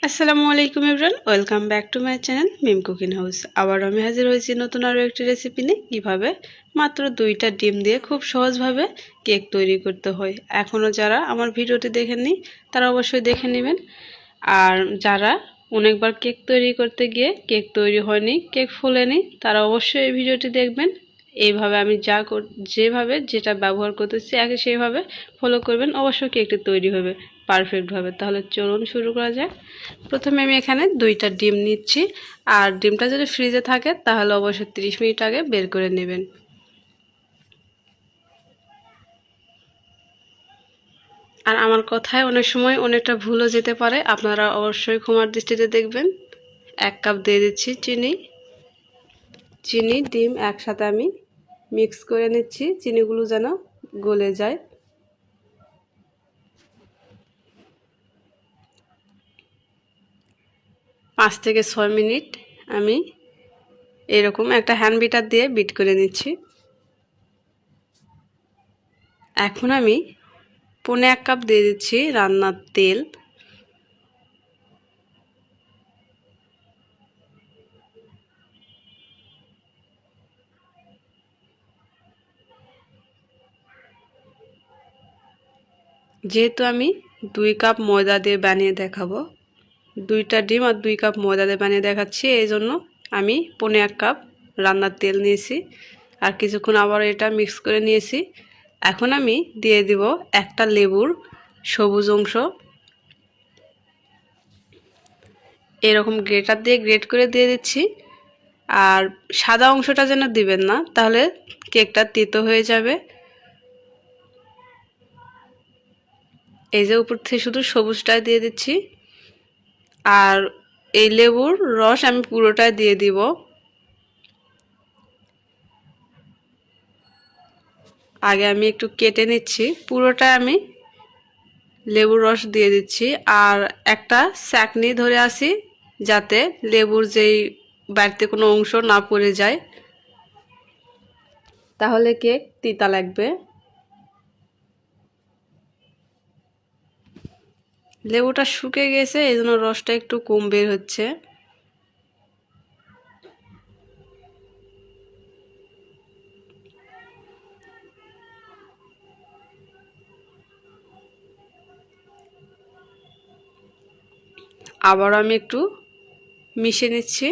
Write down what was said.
আসসালামু আলাইকুম everyone, welcome back to my channel Mim cooking house. আবার আমি হাজির হয়েছি নতুন আরও একটি রেসিপি নিয়ে। কীভাবে মাত্র 2টা ডিম দিয়ে খুব সহজভাবে কেক তৈরি করতে হয়। এখনও যারা আমার ভিডিওটি দেখেননি তারা অবশ্যই দেখে নেবেন। আর যারা অনেকবার কেক তৈরি করতে গিয়ে কেক তৈরি হয়নি, কেক ফোলেনি, তারা অবশ্যই এই ভিডিওটি দেখবেন। এইভাবে আমি যেভাবে যেটা ব্যবহার করতেছি আগে সেইভাবে ফলো করবেন, অবশ্যই কেকটি তৈরি হবে পারফেক্টভাবে। তাহলে চলুন শুরু করা যাক। প্রথমে আমি এখানে 2টা ডিম নিচ্ছি। আর ডিমটা যদি ফ্রিজে থাকে তাহলে অবশ্যই 30 মিনিট আগে বের করে নেবেন। আর আমার কথায় অনেক সময় অনেকটা ভুলও যেতে পারে, আপনারা অবশ্যই ক্ষমার দৃষ্টিতে দেখবেন। 1 কাপ দিয়ে দিচ্ছি চিনি ডিম একসাথে আমি মিক্স করে নিচ্ছি, চিনিগুলো যেন গলে যায়। পাঁচ থেকে 6 মিনিট আমি এরকম একটা হ্যান্ড বিটার দিয়ে বিট করে নিচ্ছি। এখন আমি 1.5 কাপ দিয়ে দিচ্ছি রান্নার তেল। যেহেতু আমি 2 কাপ ময়দা দিয়ে বানিয়ে দেখাবো, 2টা ডিম আর 2 কাপ ময়দা দিয়ে বানিয়ে দেখাচ্ছি, এই জন্য আমি 1.5 কাপ রান্নার তেল নিয়েছি। আর কিছুক্ষণ আবার এটা মিক্স করে নিয়েছি। এখন আমি দিয়ে দিব একটা লেবুর সবুজ অংশ। এরকম গ্রেটার দিয়ে গ্রেট করে দিয়ে দিচ্ছি। আর সাদা অংশটা যেন দিবেন না, তাহলে কেকটা তেতো হয়ে যাবে। এই যে উপর থেকে শুধু সবুজটাই দিয়ে দিচ্ছি। আর এই লেবুর রস আমি পুরোটাই দিয়ে দিব। আগে আমি একটু কেটে নিচ্ছি, পুরোটা আমি লেবুর রস দিয়ে দিচ্ছি। আর একটা ছাঁকনি ধরে আসি যাতে লেবুর যেই বাড়িতে কোনো অংশ না পড়ে যায়, তাহলে কেক তিতা লাগবে। লেবুটা শুকিয়ে গেছে, এই জন্য রসটা একটু কম বের হচ্ছে। আবার আমি একটু মিশিয়ে নিচ্ছি।